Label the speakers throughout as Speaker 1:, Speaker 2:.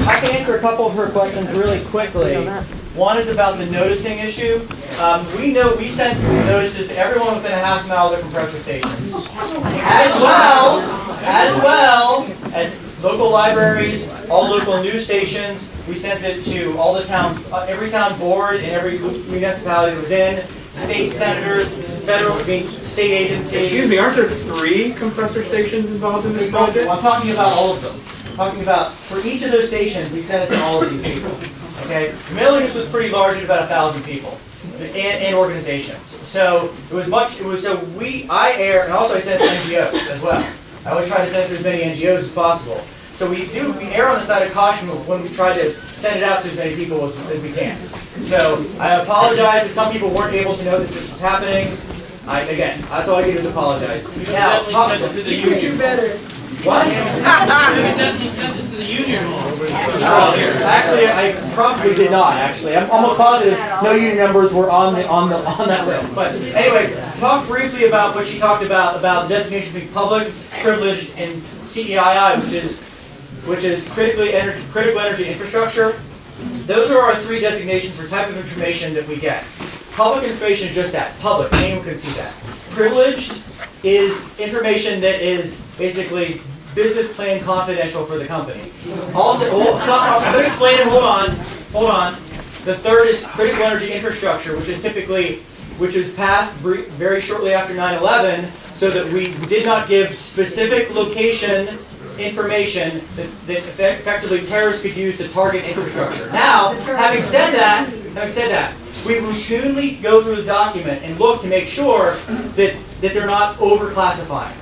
Speaker 1: I can answer a couple of her questions really quickly. One is about the noticing issue. We know we sent notices to everyone within a half mile of the compressor stations, as well as local libraries, all local news stations. We sent it to all the town, every town board and every municipality that was in, state senators, federal, state agencies.
Speaker 2: Excuse me, aren't there 3 compressor stations involved in this project?
Speaker 1: I'm talking about all of them. I'm talking about, for each of those stations, we sent it to all of these people. Okay? The mailing list was pretty large at about 1,000 people and organizations. So I err, and also I sent it to NGOs as well. I always try to send it to as many NGOs as possible. So we err on the side of caution when we try to send it out to as many people as we can. So I apologize if some people weren't able to know that this was happening. Again, that's all I can do is apologize. Now,
Speaker 3: You can do better.
Speaker 1: what? Actually, I probably did not. Actually, I'm almost positive no union numbers were on that list. But anyways, talk briefly about what she talked about the designation between public, privileged, and CEII, which is critical energy infrastructure. Those are our 3 designations for type of information that we get. Public information is just that, public, anyone can see that. Privileged is information that is basically business plan confidential for the company. Also, I'm going to explain it, hold on. The third is critical energy infrastructure, which is passed very shortly after 9/11, so that we did not give specific location information that effectively terrorists could use to target infrastructure. Now, having said that, we routinely go through the document and look to make sure that they're not overclassifying.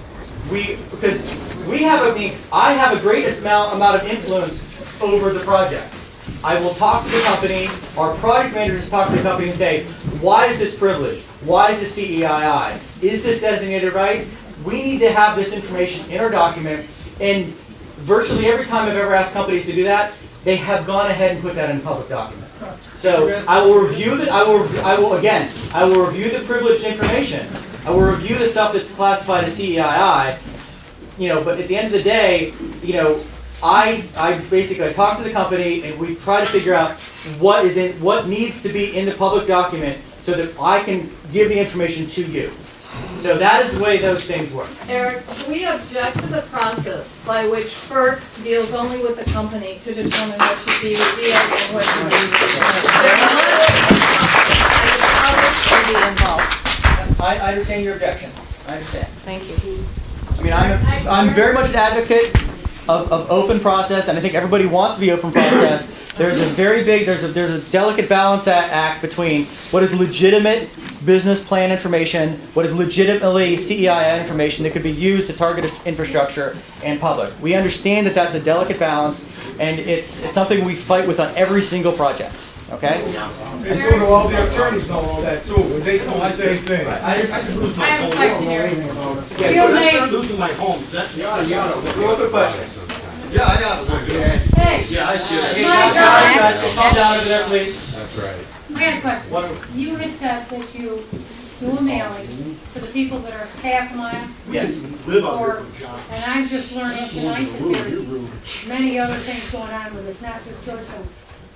Speaker 1: I have a great amount of influence over the project. I will talk to the company, our project managers talk to the company and say, why is this privileged? Why is this CEII? Is this designated right? We need to have this information in our document, and virtually every time I've ever asked companies to do that, they have gone ahead and put that in a public document. So I will review I will review the privileged information. I will review the stuff that's classified as CEII. But at the end of the day, I basically talk to the company and we try to figure out what needs to be in the public document so that I can give the information to you. So that is the way those things work.
Speaker 3: Eric, we object to the process by which FERC deals only with the company to determine what should be revealed and what should be involved.
Speaker 1: I understand your objection. I understand.
Speaker 3: Thank you.
Speaker 1: I mean, I'm very much an advocate of open process, and I think everybody wants the open process. There's a delicate balance act between what is legitimate business plan information, what is legitimately CEII information that could be used to target infrastructure and public. We understand that that's a delicate balance, and it's something we fight with on every single project. Okay?
Speaker 4: And so do all the attorneys know all that too. They know the same thing.
Speaker 1: I understand.
Speaker 5: I have a question here.
Speaker 4: I'm losing my home.
Speaker 1: Real quick question.
Speaker 4: Yeah, I got it.
Speaker 5: Hey,
Speaker 4: Yeah, I see it.
Speaker 1: Guys, calm down over there, please.
Speaker 4: That's right.
Speaker 5: I got a question. You had said that you do a mailing for the people that are half a mile.
Speaker 1: Yes.
Speaker 5: And I'm just learning tonight that there's many other things going on with this, not just Georgetown.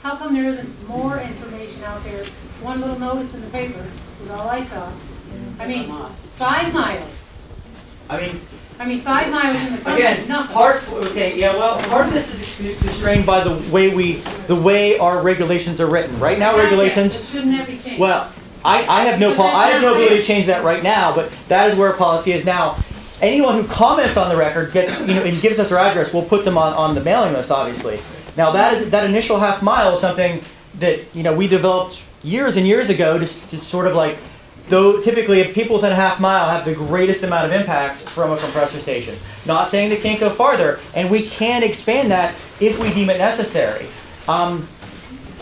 Speaker 5: How come there isn't more information out there? One little notice in the paper was all I saw. I mean, 5 miles. I mean, 5 miles in the country is nothing.
Speaker 1: part of this is constrained by the way our regulations are written. Right now, regulations.
Speaker 5: Shouldn't that be changed?
Speaker 1: Well, I have no ability to change that right now, but that is where policy is now. Anyone who comments on the record and gives us their address, we'll put them on the mailing list, obviously. Now that initial half mile is something that we developed years and years ago to sort of like, though typically if people within a half mile have the greatest amount of impacts from a compressor station. Not saying they can't go farther, and we can expand that if we deem it necessary.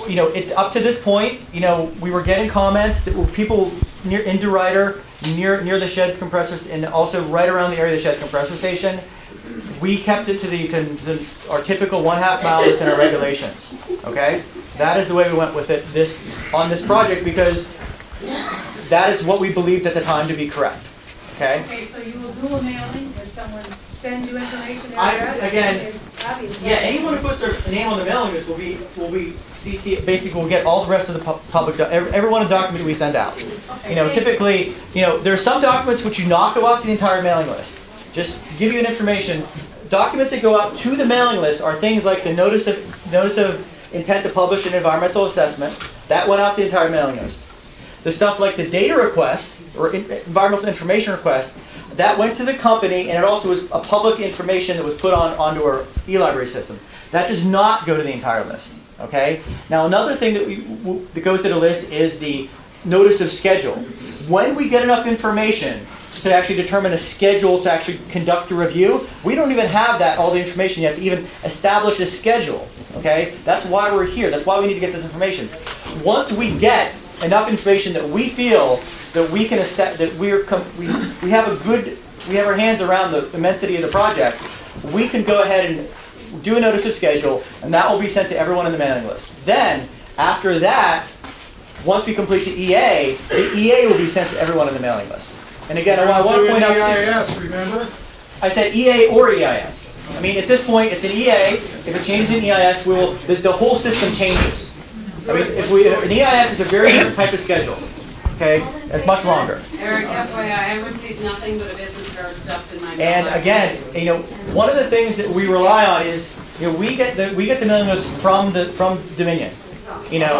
Speaker 1: It's up to this point, we were getting comments that were people in DeRuyter, near the Sheds compressors, and also right around the area of the Sheds compressor station. We kept it to our typical 1/2 mile that's in our regulations. Okay, that is the way we went with it on this project because that is what we believed at the time to be correct. Okay.
Speaker 5: Okay, so you will do a mailing if someone sends you information.
Speaker 1: Anyone who puts their name on the mailing list will be CC. Basically, we'll get all the rest of the public, every one of the documents we send out. Typically, there are some documents which do not go out to the entire mailing list. Just to give you an information, documents that go out to the mailing list are things like the notice of intent to publish an environmental assessment. That went out to the entire mailing list. The stuff like the data request or environmental information request, that went to the company, and it also was a public information that was put onto our e-library system. That does not go to the entire list. Okay. Now another thing that goes to the list is the notice of schedule. When we get enough information to actually determine a schedule to actually conduct a review, we don't even have all the information yet to even establish a schedule. Okay. That's why we're here. That's why we need to get this information. Once we get enough information that we feel that we can that we have our hands around the immensity of the project, we can go ahead and do a notice of schedule, and that will be sent to everyone in the mailing list. Then, after that, once we complete the EA will be sent to everyone in the mailing list. And again, I want to point out
Speaker 4: EIS, remember?
Speaker 1: I said EA or EIS. I mean, at this point, it's an EA. If it changes in EIS, the whole system changes. I mean, an EIS is a very different type of schedule. Okay, it's much longer.
Speaker 6: Eric, FYI, I received nothing but a business card stuffed in my mail.
Speaker 1: And again, one of the things that we rely on is, we get the mailing list from Dominion. Yes.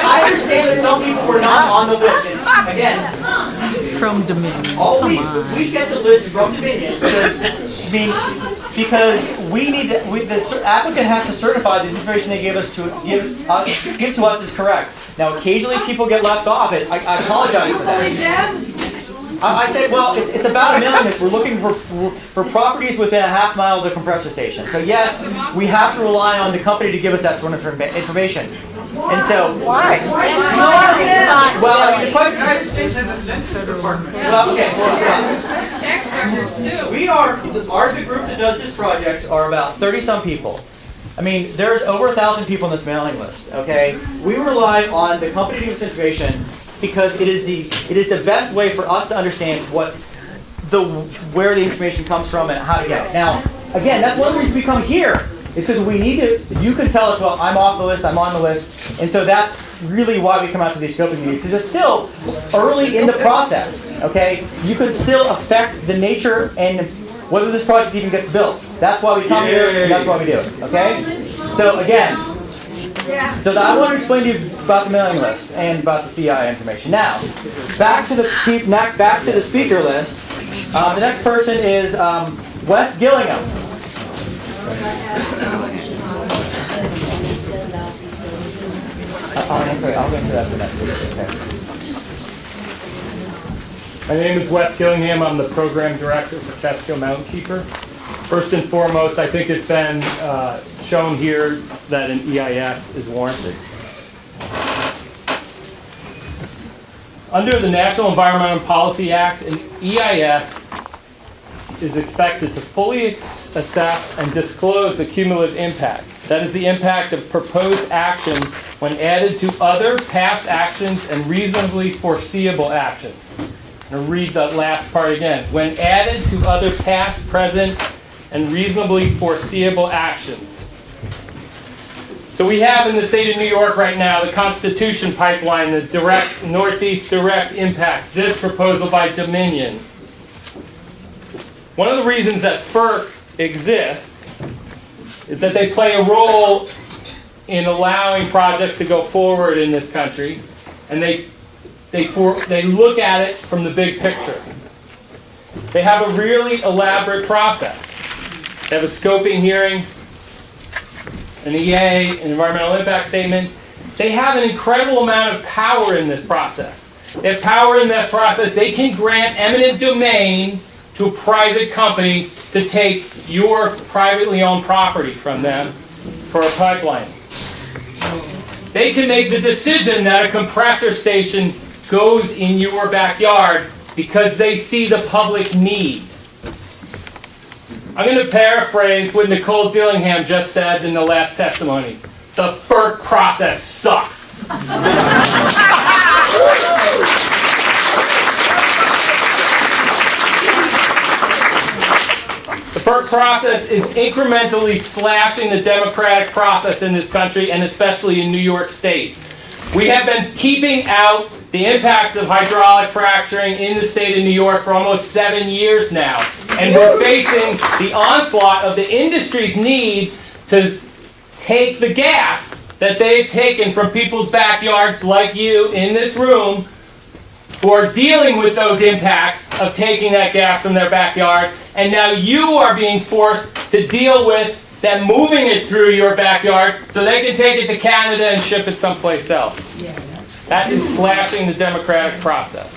Speaker 1: I understand that some people were not on the list. And again,
Speaker 7: From Dominion.
Speaker 1: We get the list from Dominion because we need the applicant has to certify the information they give to us is correct. Now, occasionally people get left off. I apologize for that. I said, well, it's about a mailing list. We're looking for properties within a half mile of the compressor station. So yes, we have to rely on the company to give us that sort of information. And so, why? Well, I mean, the question. The group that does this project are about 30-some people. I mean, there's over 1,000 people on this mailing list. Okay, we rely on the company to give us information because it is the best way for us to understand where the information comes from and how to get it. Now, again, that's one of the reasons we come here. It's because we need to, you can tell us, well, I'm off the list, I'm on the list. And so that's really why we come out to these scoping meetings, because it's still early in the process, okay? You could still affect the nature and whether this project even gets built. That's why we come here, and that's why we do it, okay? So again, I want to explain to you about the mailing list and about the CI information. Now, back to the speaker list. The next person is Wes Gillingham. I'll answer that for next week. Okay.
Speaker 8: My name is Wes Gillingham. I'm the program director for Catskill Mountain Keeper. First and foremost, I think it's been shown here that an EIS is warranted. Under the National Environmental Policy Act, an EIS is expected to fully assess and disclose the cumulative impact. That is the impact of proposed action when added to other past actions and reasonably foreseeable actions. I'm going to read that last part again. When added to other past, present, and reasonably foreseeable actions. So we have in the state of New York right now the Constitution Pipeline, the Northeast Direct Impact, this proposal by Dominion. One of the reasons that FERC exists is that they play a role in allowing projects to go forward in this country, and they look at it from the big picture. They have a really elaborate process. They have a scoping hearing, an EA, an environmental impact statement. They have an incredible amount of power in this process. They have power in this process. They can grant eminent domain to a private company to take your privately owned property from them for a pipeline. They can make the decision that a compressor station goes in your backyard because they see the public need. I'm going to paraphrase what Nicole Dillingham just said in the last testimony. the FERC process sucks. The FERC process is incrementally slashing the democratic process in this country, and especially in New York State. We have been keeping out the impacts of hydraulic fracturing in the state of New York for almost 7 years now. And we're facing the onslaught of the industry's need to take the gas that they've taken from people's backyards, like you in this room, who are dealing with those impacts of taking that gas from their backyard, and now you are being forced to deal with them moving it through your backyard so they can take it to Canada and ship it someplace else. That is slashing the democratic process.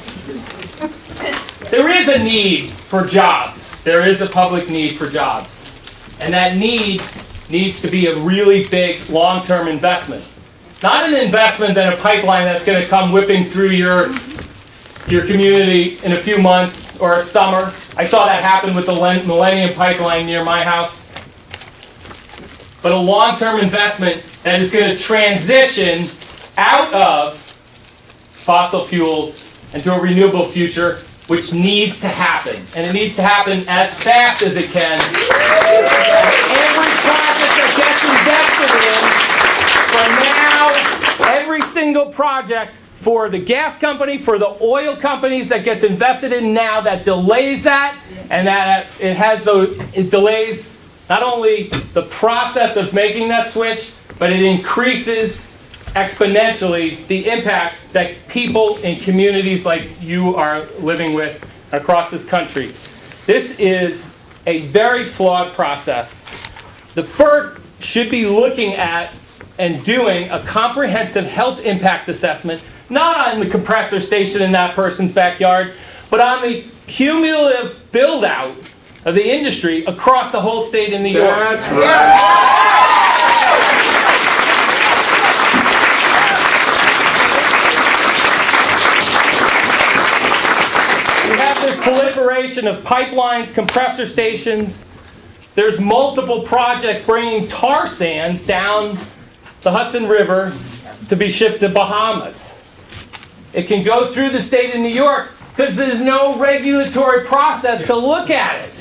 Speaker 8: There is a need for jobs. There is a public need for jobs. And that need needs to be a really big long-term investment. Not an investment in a pipeline that's going to come whipping through your community in a few months or a summer. I saw that happen with the Millennium Pipeline near my house. But a long-term investment that is going to transition out of fossil fuels and to a renewable future, which needs to happen. And it needs to happen as fast as it can. Every project that gets invested in, for now, every single project for the gas company, for the oil companies that gets invested in now, that delays that, and that it delays not only the process of making that switch, but it increases exponentially the impacts that people in communities like you are living with across this country. This is a very flawed process. The FERC should be looking at and doing a comprehensive health impact assessment, not on the compressor station in that person's backyard, but on the cumulative build-out of the industry across the whole state of New York.
Speaker 2: That's right.
Speaker 8: We have this proliferation of pipelines, compressor stations. There's multiple projects bringing tar sands down the Hudson River to be shipped to Bahamas. It can go through the state of New York because there's no regulatory process to look at it.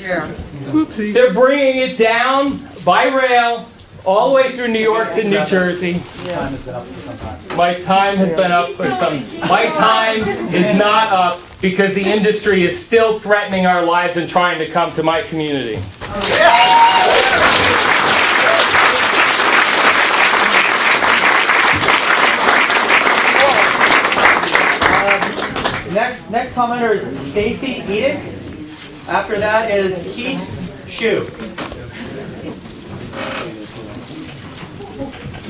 Speaker 8: They're bringing it down by rail all the way through New York to New Jersey. My time has been up for some. My time is not up because the industry is still threatening our lives and trying to come to my community.
Speaker 1: Next commenter is Stacy Edick. After that is Keith Shue.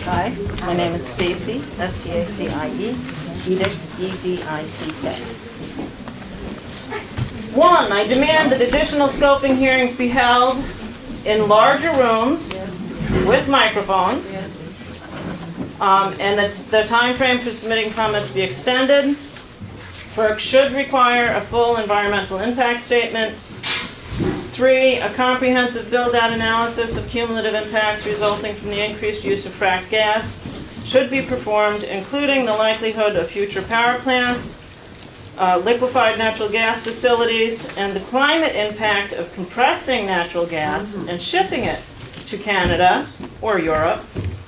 Speaker 9: Hi, my name is Stacy, S-T-A-C-I-E, Edick, E-D-I-C-K. 1, I demand that additional scoping hearings be held in larger rooms with microphones, and that the time frame for submitting comments be extended. FERC should require a full environmental impact statement. 3, a comprehensive build-out analysis of cumulative impacts resulting from the increased use of fracked gas should be performed, including the likelihood of future power plants, liquefied natural gas facilities, and the climate impact of compressing natural gas and shipping it to Canada, or Europe,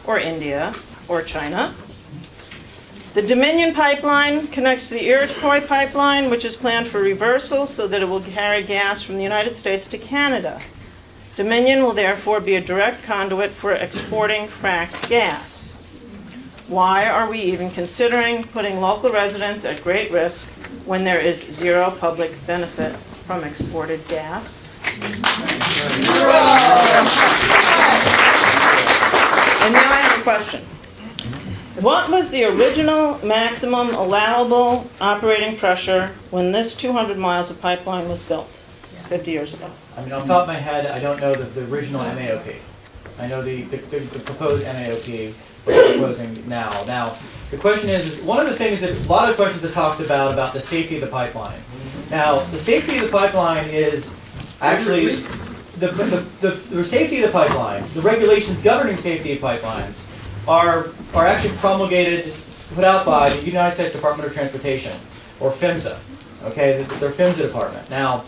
Speaker 9: or India, or China. The Dominion pipeline connects to the Iroquois pipeline, which is planned for reversal so that it will carry gas from the United States to Canada. Dominion will therefore be a direct conduit for exporting fracked gas. Why are we even considering putting local residents at great risk when there is zero public benefit from exported gas? And now I have a question. What was the original maximum allowable operating pressure when this 200 miles of pipeline was built 50 years ago?
Speaker 1: I mean, off the top of my head, I don't know the original MAOP. I know the proposed MAOP, what they're proposing now. Now, the question is one of the things that, a lot of questions are talked about the safety of the pipeline. Now, the safety of the pipeline is actually, the safety of the pipeline, the regulations governing safety of pipelines, are actually promulgated, put out by the United States Department of Transportation, or PHMSA. Okay, their PHMSA department. Now,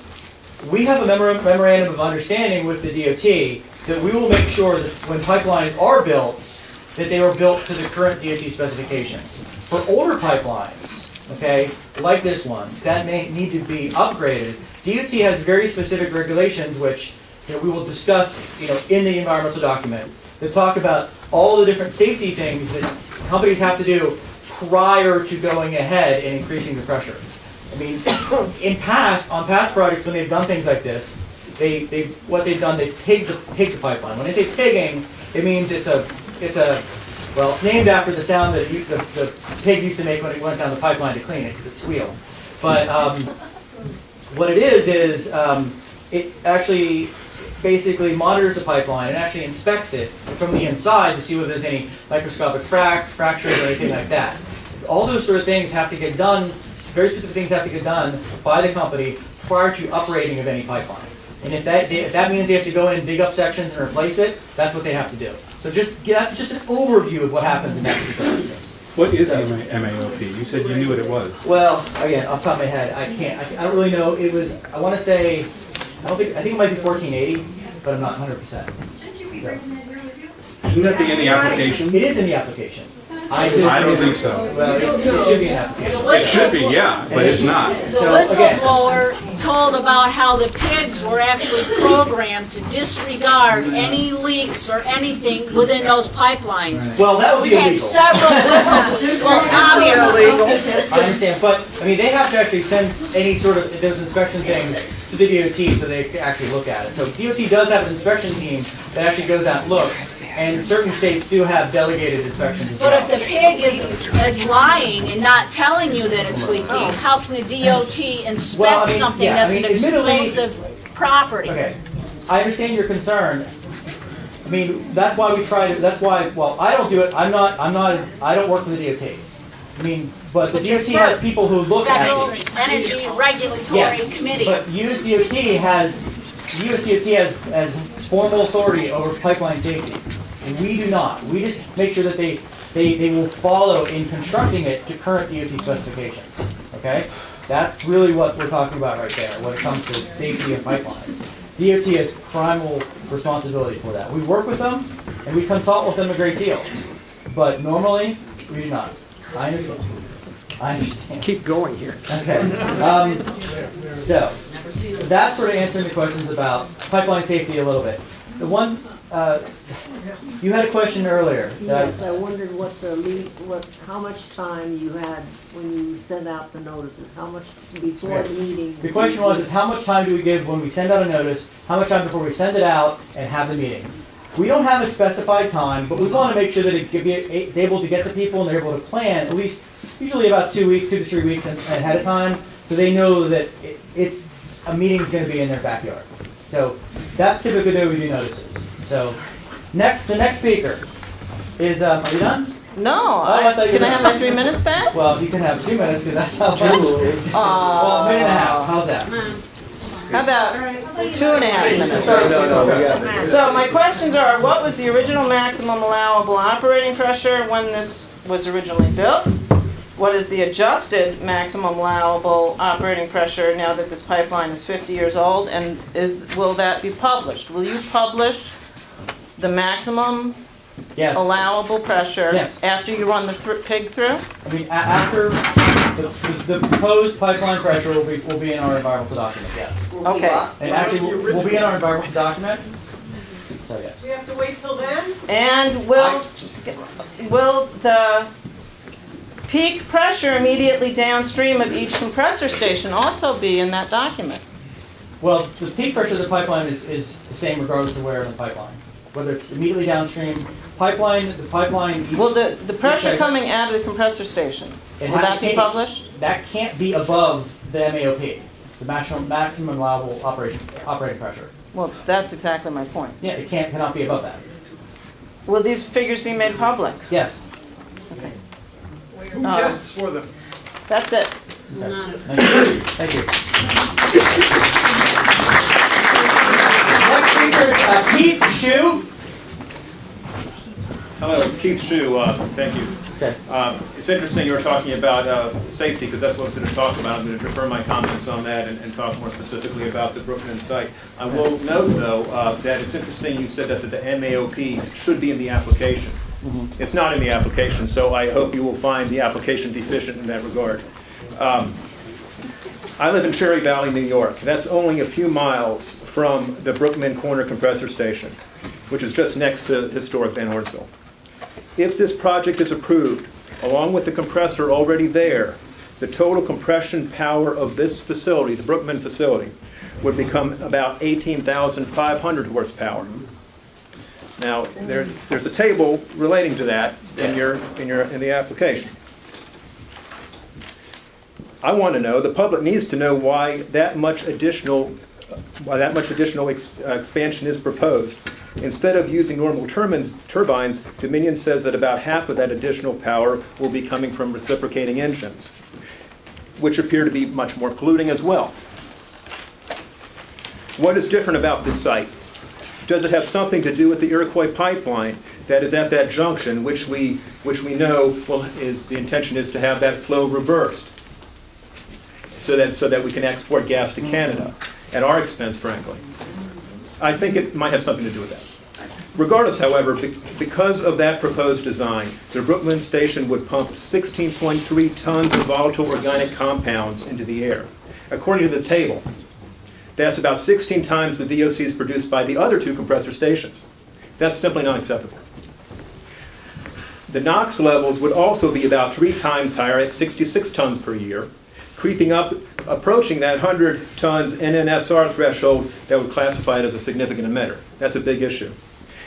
Speaker 1: we have a memorandum of understanding with the DOT that we will make sure that when pipelines are built, that they are built to the current DOT specifications. For older pipelines, okay, like this one, that may need to be upgraded. DOT has very specific regulations which we will discuss in the environmental document that talk about all the different safety things that companies have to do prior to going ahead and increasing the pressure. I mean, on past projects when they've done things like this, what they've done, they pig the pipeline. When they say pigging, it means it's named after the sound that the pig used to make when it went down the pipeline to clean it, because it's squeal. But what it is it actually basically monitors the pipeline and actually inspects it from the inside to see whether there's any microscopic fractures or anything like that. All those sort of things have to get done, very specific things have to get done by the company prior to uprating of any pipeline. And if that means they have to go in and dig up sections and replace it, that's what they have to do. So that's just an overview of what happens in that particular instance.
Speaker 2: What is MAOP? You said you knew what it was.
Speaker 1: Well, again, off the top of my head, I don't really know. It was, I want to say, I think it might be 1480, but I'm not 100%.
Speaker 2: Shouldn't that be in the application?
Speaker 1: It is in the application.
Speaker 2: I don't think so.
Speaker 1: Well, it should be in the application.
Speaker 2: It should be, yeah, but it's not.
Speaker 10: The whistleblower told about how the pigs were actually programmed to disregard any leaks or anything within those pipelines.
Speaker 1: Well, that would be
Speaker 10: We've had
Speaker 1: illegal.
Speaker 10: several whistleblowers, well, obviously.
Speaker 1: I understand, but, I mean, they have to actually send any sort of, those inspection things to the DOT so they can actually look at it. So DOT does have an inspection team that actually goes out and looks, and certain states do have delegated inspections as
Speaker 10: But
Speaker 1: well.
Speaker 10: if the pig is lying and not telling you that it's leaking, how can the DOT inspect
Speaker 1: Well, I mean,
Speaker 10: something
Speaker 1: yeah,
Speaker 10: that's
Speaker 1: I mean,
Speaker 10: an
Speaker 1: admittedly-
Speaker 10: explosive property?
Speaker 1: Okay, I understand your concern. I mean, that's why we try to, that's why, well, I don't do it, I don't work for the DOT. I mean, but the
Speaker 10: But you're
Speaker 1: DOT has
Speaker 10: FERC,
Speaker 1: people who look at
Speaker 10: Federal
Speaker 1: it.
Speaker 10: Energy Regulatory
Speaker 1: Yes,
Speaker 10: Committee.
Speaker 1: but USDOT has formal authority over pipeline safety. And we do not. We just make sure that they will follow in constructing it to current DOT specifications. Okay? That's really what we're talking about right there when it comes to safety of pipelines. DOT has primal responsibility for that. We work with them and we consult with them a great deal. But normally, we do not. I understand.
Speaker 7: Keep going here.
Speaker 1: Okay. So, that's sort of answering the questions about pipeline safety a little bit. The one, you had a question earlier.
Speaker 11: Yes, I wondered how much time you had when you sent out the notices, how much before the meeting?
Speaker 1: The question was, is how much time do we give when we send out a notice, how much time before we send it out and have the meeting? We don't have a specified time, but we want to make sure that it's able to get the people and they're able to plan at least, usually about 2 to 3 weeks ahead of time, so they know that a meeting's going to be in their backyard. So that's typically the way we do notices. So the next speaker is, are you done?
Speaker 9: No,
Speaker 1: I thought you
Speaker 9: can
Speaker 1: were
Speaker 9: I have
Speaker 1: done.
Speaker 9: my 3 minutes back?
Speaker 1: Well, you can have 2 minutes because that's how much. Well, a minute and a half. How's that?
Speaker 9: How about 2.5 minutes? So my questions are, what was the original maximum allowable operating pressure when this was originally built? What is the adjusted maximum allowable operating pressure now that this pipeline is 50 years old? And will that be published? Will you publish the maximum
Speaker 1: Yes.
Speaker 9: allowable pressure
Speaker 1: Yes.
Speaker 9: after you run the pig through?
Speaker 1: I mean, after the proposed pipeline pressure will be in our environmental document, yes.
Speaker 9: Okay.
Speaker 1: And actually, will be in our environmental document, so yes.
Speaker 6: We have to wait till then?
Speaker 9: And will the peak pressure immediately downstream of each compressor station also be in that document?
Speaker 1: Well, the peak pressure of the pipeline is the same regardless of where in the pipeline. Whether it's immediately downstream, the pipeline.
Speaker 9: Will the pressure coming out of the compressor station, will that be published?
Speaker 1: That can't be above the MAOP, the maximum allowable operating pressure.
Speaker 9: Well, that's exactly my point.
Speaker 1: Yeah, it cannot be above that.
Speaker 9: Will these figures be made public?
Speaker 1: Yes.
Speaker 9: Okay.
Speaker 4: Who tests for them?
Speaker 9: That's it.
Speaker 1: Thank you. Next speaker is Keith Shue.
Speaker 12: Hello, Keith Shue, thank you.
Speaker 1: Okay.
Speaker 12: It's interesting you were talking about safety, because that's what I was going to talk about. I'm going to defer my comments on that and talk more specifically about the Brooklyn site. I will note, though, that it's interesting you said that the MAOP should be in the application. It's not in the application, so I hope you will find the application deficient in that regard. I live in Cherry Valley, New York. That's only a few miles from the Brookman Corner Compressor Station, which is just next to historic Van Hornsville. If this project is approved, along with the compressor already there, the total compression power of this facility, the Brookman facility, would become about 18,500 horsepower. Now, there's a table relating to that in the application. I want to know, the public needs to know why that much additional expansion is proposed. Instead of using normal turbines, Dominion says that about half of that additional power will be coming from reciprocating engines, which appear to be much more polluting as well. What is different about this site? Does it have something to do with the Iroquois pipeline that is at that junction, which we know the intention is to have that flow reversed, so that we can export gas to Canada at our expense, frankly? I think it might have something to do with that. Regardless, however, because of that proposed design, the Brookman station would pump 16.3 tons of volatile organic compounds into the air. According to the table, that's about 16 times the VOCs produced by the other two compressor stations. That's simply not acceptable. The NOx levels would also be about 3 times higher at 66 tons per year, creeping up, approaching that 100 tons NNSR threshold that would classify it as a significant emitter. That's a big issue.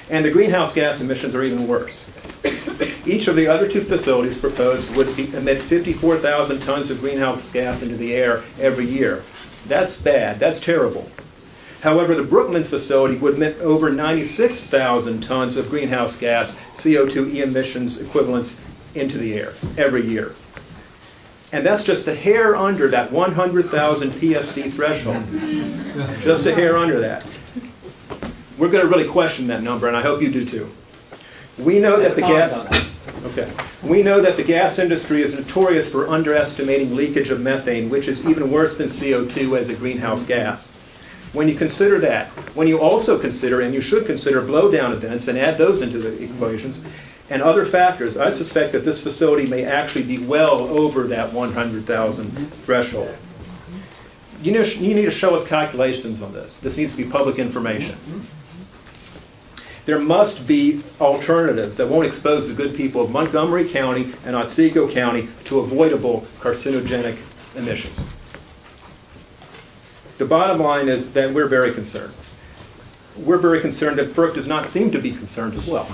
Speaker 12: And the greenhouse gas emissions are even worse. Each of the other two facilities proposed would emit 54,000 tons of greenhouse gas into the air every year. That's bad. That's terrible. However, the Brooklands facility would emit over 96,000 tons of greenhouse gas, CO2 emissions equivalents, into the air every year. And that's just a hair under that 100,000 PSD threshold. Just a hair under that. We're going to really question that number, and I hope you do too. We know that the gas industry is notorious for underestimating leakage of methane, which is even worse than CO2 as a greenhouse gas. When you consider that, when you also consider, and you should consider, blowdown events and add those into the equations, and other factors, I suspect that this facility may actually be well over that 100,000 threshold. You need to show us calculations on this. This needs to be public information. There must be alternatives that won't expose the good people of Montgomery County and Otsego County to avoidable carcinogenic emissions. The bottom line is that we're very concerned. We're very concerned that FERC does not seem to be concerned as well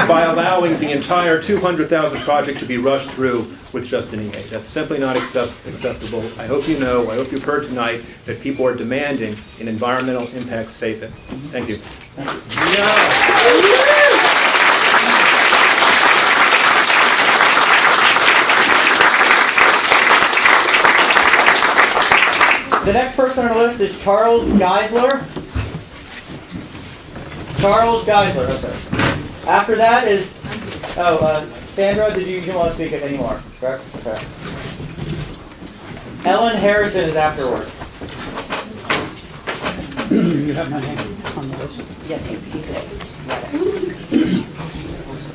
Speaker 12: by allowing the entire 200,000 project to be rushed through with just an EA. That's simply not acceptable. I hope you know, I hope you've heard tonight that people are demanding an environmental impact statement. Thank you.
Speaker 1: The next person on our list is Charles Geisler. Charles Geisler, I'm sorry. After that is, Sandra, did you want to speak anymore? Correct? Okay. Ellen Harrison is afterward.
Speaker 13: You have my name on the list?
Speaker 11: Yes, you did.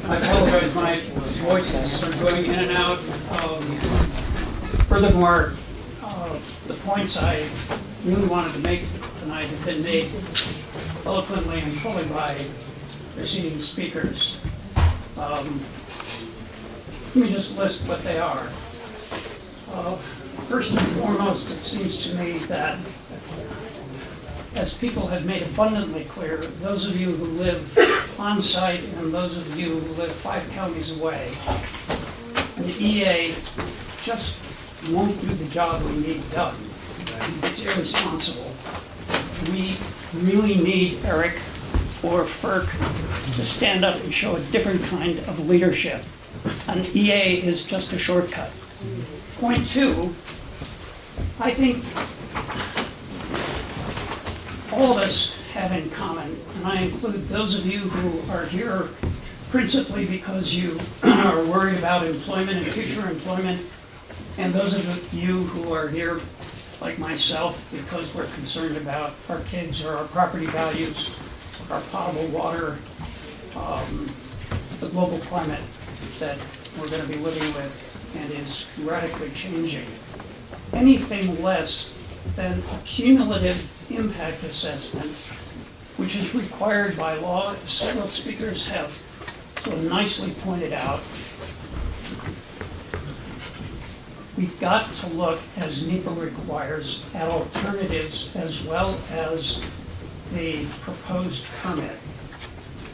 Speaker 13: I apologize, my voices are going in and out. Furthermore, the points I really wanted to make tonight have been made eloquently and fully by preceding speakers. Let me just list what they are. First and foremost, it seems to me that, as people have made abundantly clear, those of you who live on site and those of you who live 5 counties away, the EA just won't do the job we need done. It's irresponsible. We really need Eric or FERC to stand up and show a different kind of leadership. An EA is just a shortcut. Point 2, I think all of us have in common, and I include those of you who are here principally because you are worried about employment and future employment, and those of you who are here, like myself, because we're concerned about our kids or our property values, our potable water, the global climate that we're going to be living with and is radically changing. Anything less than a cumulative impact assessment, which is required by law, as several speakers have so nicely pointed out. We've got to look, as NEPA requires, at alternatives as well as the proposed permit.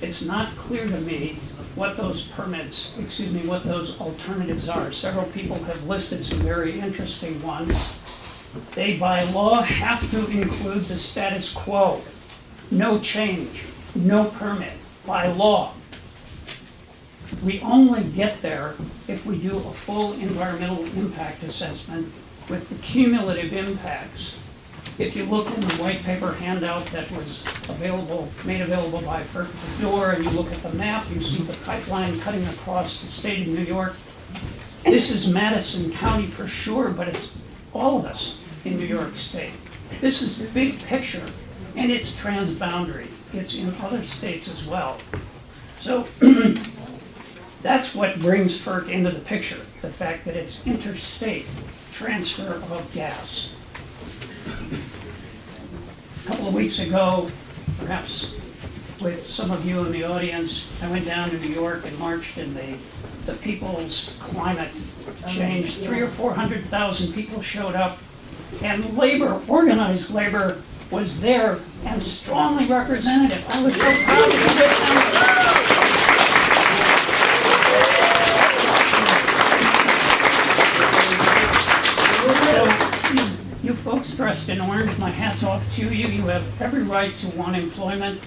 Speaker 13: It's not clear to me what those what those alternatives are. Several people have listed some very interesting ones. They, by law, have to include the status quo. No change, no permit, by law. We only get there if we do a full environmental impact assessment with the cumulative impacts. If you look in the white paper handout that was made available by FERC at the door, and you look at the map, you see the pipeline cutting across the state of New York. This is Madison County for sure, but it's all of us in New York State. This is the big picture, and it's transboundary. It's in other states as well. So that's what brings FERC into the picture, the fact that it's interstate transfer of gas. A couple of weeks ago, perhaps with some of you in the audience, I went down to New York and marched in the People's Climate Change. 300,000 or 400,000 people showed up, and labor, organized labor, was there and strongly representative. I was so proud to be with them. You folks dressed in orange, my hat's off to you. You have every right to want employment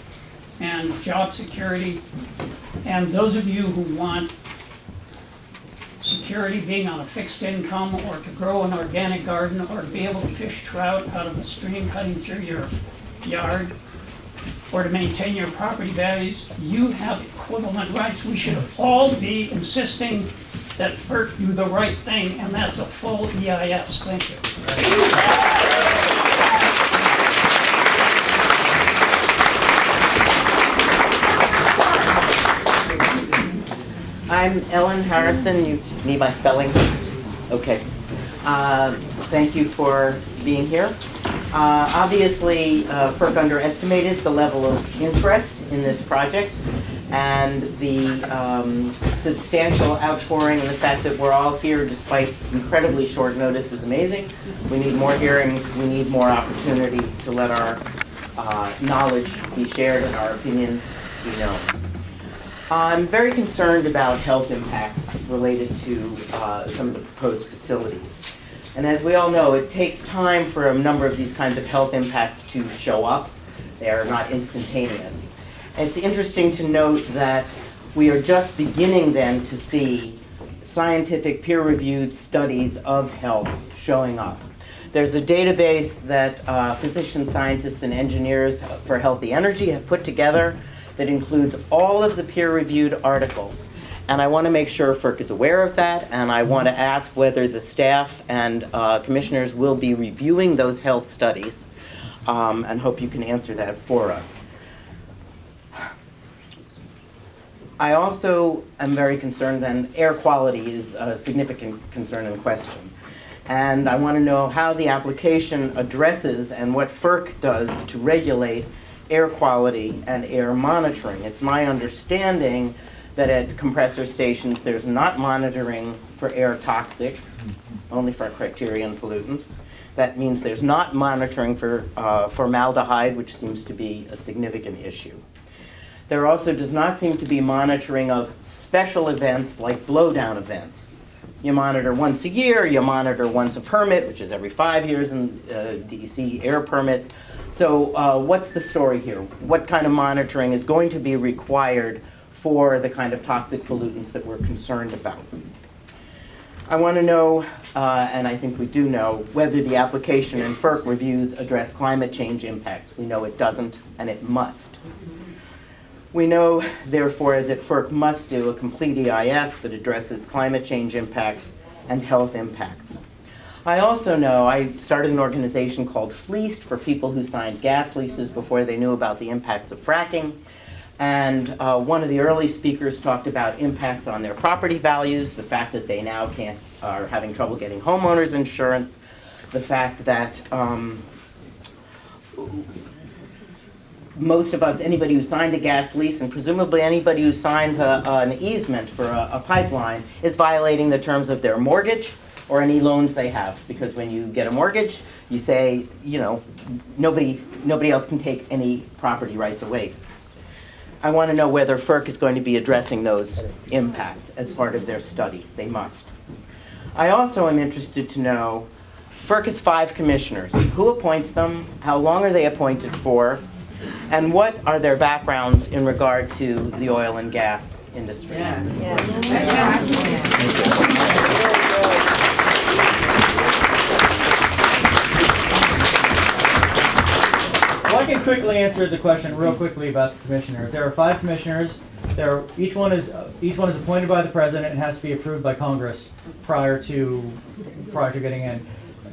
Speaker 13: and job security. And those of you who want security, being on a fixed income, or to grow an organic garden, or to be able to fish trout out of a stream cutting through your yard, or to maintain your property values, you have equivalent rights. We should all be insisting that FERC do the right thing, and that's a full EIS. Thank you.
Speaker 14: I'm Ellen Harrison. You need my spelling? Okay. Thank you for being here. Obviously, FERC underestimated the level of interest in this project, and the substantial outpouring and the fact that we're all here despite incredibly short notice is amazing. We need more hearings. We need more opportunity to let our knowledge be shared and our opinions be known. I'm very concerned about health impacts related to some of the proposed facilities. And as we all know, it takes time for a number of these kinds of health impacts to show up. They are not instantaneous. And it's interesting to note that we are just beginning then to see scientific peer-reviewed studies of health showing up. There's a database that physicians, scientists, and engineers for healthy energy have put together that includes all of the peer-reviewed articles. And I want to make sure FERC is aware of that, and I want to ask whether the staff and commissioners will be reviewing those health studies, and hope you can answer that for us. I also am very concerned that air quality is a significant concern and question. And I want to know how the application addresses and what FERC does to regulate air quality and air monitoring. It's my understanding that at compressor stations there's not monitoring for air toxics, only for criterion pollutants. That means there's not monitoring for formaldehyde, which seems to be a significant issue. There also does not seem to be monitoring of special events like blowdown events. You monitor once a year, you monitor once a permit, which is every 5 years in DEC air permits. So what's the story here? What kind of monitoring is going to be required for the kind of toxic pollutants that we're concerned about? I want to know, and I think we do know, whether the application in FERC reviews address climate change impacts. We know it doesn't, and it must. We know, therefore, that FERC must do a complete EIS that addresses climate change impacts and health impacts. I also know I started an organization called Fleeced for people who signed gas leases before they knew about the impacts of fracking. And one of the early speakers talked about impacts on their property values, the fact that they now are having trouble getting homeowners insurance, the fact that most of us, anybody who signed a gas lease, and presumably anybody who signs an easement for a pipeline, is violating the terms of their mortgage or any loans they have. Because when you get a mortgage, you say, you know, nobody else can take any property rights away. I want to know whether FERC is going to be addressing those impacts as part of their study. They must. I also am interested to know, FERC has 5 commissioners. Who appoints them? How long are they appointed for? And what are their backgrounds in regard to the oil and gas industry?
Speaker 1: Well, I can quickly answer the question real quickly about the commissioners. There are 5 commissioners. Each one is appointed by the president and has to be approved by Congress prior to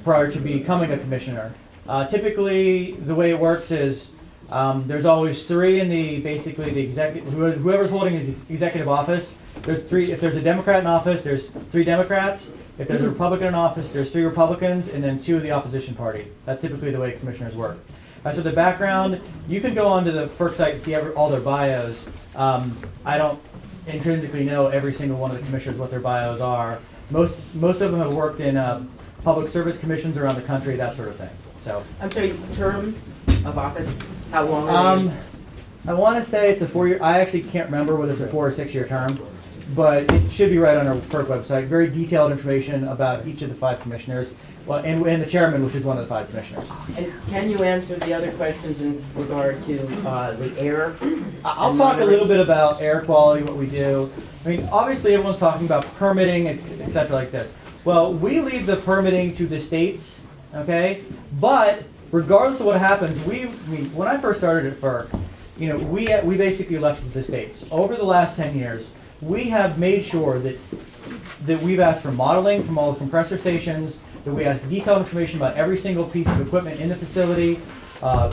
Speaker 1: becoming a commissioner. Typically, the way it works is there's always 3 in the executive. Whoever's holding executive office, there's 3. If there's a Democrat in office, there's 3 Democrats. If there's a Republican in office, there's 3 Republicans, and then 2 of the opposition party. That's typically the way commissioners work. As for the background, you can go onto the FERC site and see all their bios. I don't intrinsically know every single one of the commissioners what their bios are. Most of them have worked in public service commissions around the country, that sort of thing. So
Speaker 14: I'm sorry, terms of office? How long are they?
Speaker 1: I want to say it's a 4-year. I actually can't remember whether it's a 4 or 6-year term, but it should be right on our FERC website. Very detailed information about each of the 5 commissioners. Well, and the chairman, which is one of the 5 commissioners.
Speaker 14: And can you answer the other questions in regard to the air?
Speaker 1: I'll talk a little bit about air quality, what we do. I mean, obviously everyone's talking about permitting, et cetera, like this. Well, we leave the permitting to the states, okay? But regardless of what happens, when I first started at FERC, you know, we basically left it to the states. Over the last 10 years, we have made sure that we've asked for modeling from all the compressor stations, that we ask detailed information about every single piece of equipment in the facility,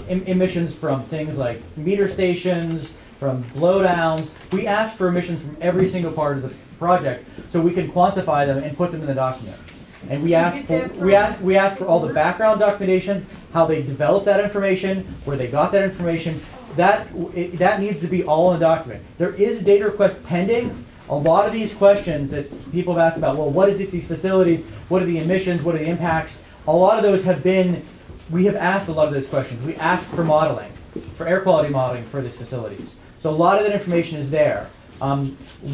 Speaker 1: emissions from things like meter stations, from blowdowns. We ask for emissions from every single part of the project so we can quantify them and put them in the document. And we ask for all the background documentations, how they developed that information, where they got that information. That needs to be all in the document. There is a data request pending. A lot of these questions that people have asked about, well, what is it, these facilities, what are the emissions, what are the impacts? A lot of those we have asked a lot of those questions. We asked for modeling, for air quality modeling for these facilities. So a lot of that information is there.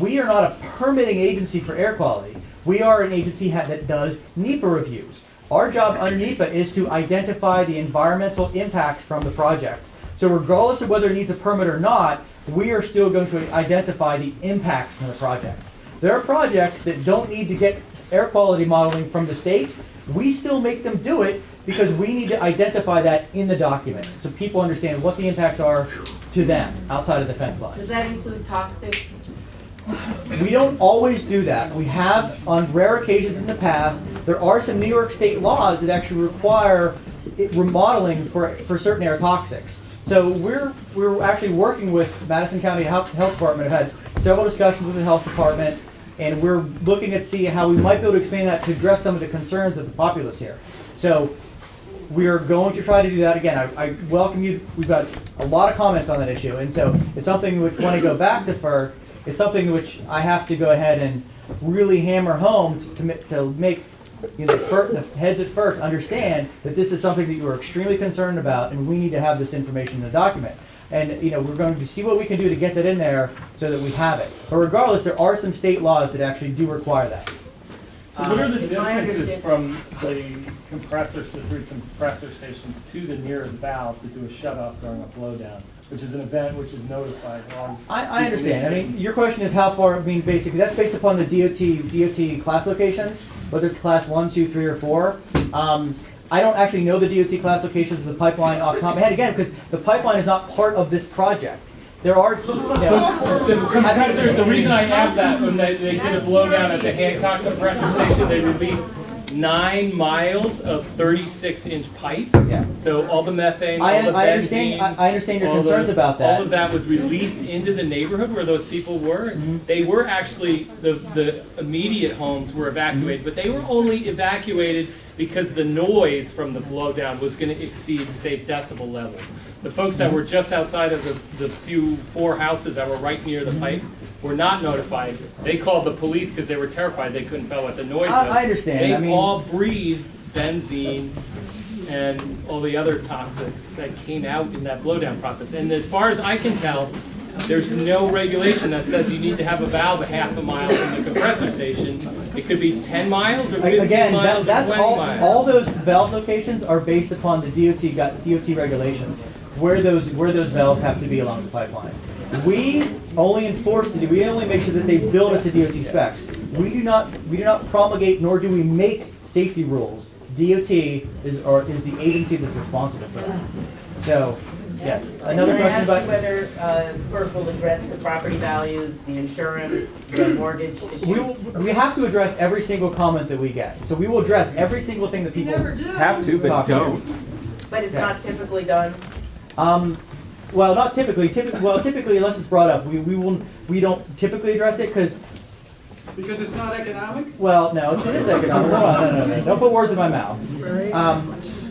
Speaker 1: We are not a permitting agency for air quality. We are an agency that does NEPA reviews. Our job under NEPA is to identify the environmental impacts from the project. So regardless of whether it needs a permit or not, we are still going to identify the impacts from the project. There are projects that don't need to get air quality modeling from the state. We still make them do it because we need to identify that in the document so people understand what the impacts are to them outside of the fence line.
Speaker 14: Does that include toxics?
Speaker 1: We don't always do that. We have, on rare occasions in the past, there are some New York State laws that actually require remodeling for certain air toxics. So we're actually working with Madison County Health Department. I've had several discussions with the health department, and we're looking at see how we might be able to expand that to address some of the concerns of the populace here. So we are going to try to do that again. I welcome you. We've got a lot of comments on that issue, and so it's something which, when I go back to FERC, it's something which I have to go ahead and really hammer home to make the heads at FERC understand that this is something that you are extremely concerned about, and we need to have this information in the document. And we're going to see what we can do to get that in there so that we have it. But regardless, there are some state laws that actually do require that.
Speaker 8: So what are the distances from the compressors, the 3 compressor stations, to the nearest valve to do a shut-off during a blowdown, which is an event which is notified?
Speaker 1: I understand. I mean, your question is how far. I mean, basically, that's based upon the DOT class locations, whether it's class 1, 2, 3, or 4. I don't actually know the DOT class locations of the pipeline off the top of my head, again, because the pipeline is not part of this project. there are, you know,
Speaker 8: The compressor, the reason I asked that, when they did a blowdown at the Hancock compressor station, they released 9 miles of 36-inch pipe.
Speaker 1: Yeah.
Speaker 8: So all the methane, all
Speaker 1: I
Speaker 8: the
Speaker 1: understand.
Speaker 8: benzene,
Speaker 1: I understand your
Speaker 8: all
Speaker 1: concerns
Speaker 8: the-
Speaker 1: about that.
Speaker 8: All of that was released into the neighborhood where those people were. They were actually, the immediate homes were evacuated, but they were only evacuated because the noise from the blowdown was going to exceed safe decibel levels. The folks that were just outside of the 4 houses that were right near the pipe were not notified. They called the police because they were terrified. They couldn't tell what the noise was.
Speaker 1: I understand.
Speaker 8: They
Speaker 1: I mean,
Speaker 8: all breathed benzene and all the other toxics that came out in that blowdown process. And as far as I can tell, there's no regulation that says you need to have a valve a half a mile from the compressor station. It could be 10 miles or 15
Speaker 1: again,
Speaker 8: miles or
Speaker 1: that's
Speaker 8: 20
Speaker 1: all.
Speaker 8: miles.
Speaker 1: All those valve locations are based upon the DOT regulations, where those valves have to be along the pipeline. We only enforce we only make sure that they build it to DOT specs. We do not promulgate nor do we make safety rules. DOT is the agency that's responsible for that. So, yes. Another question about
Speaker 14: whether FERC will address the property values, the insurance, the mortgage issues.
Speaker 1: we have to address every single comment that we get. So we will address every single thing that people
Speaker 12: Have to, but
Speaker 1: talk to.
Speaker 12: don't.
Speaker 14: But it's not typically done.
Speaker 1: Well, not typically. Typically, unless it's brought up, we don't typically address it because.
Speaker 4: Because it's not economic?
Speaker 1: Well, no, it is economic. Hold on, no. Don't put words in my mouth.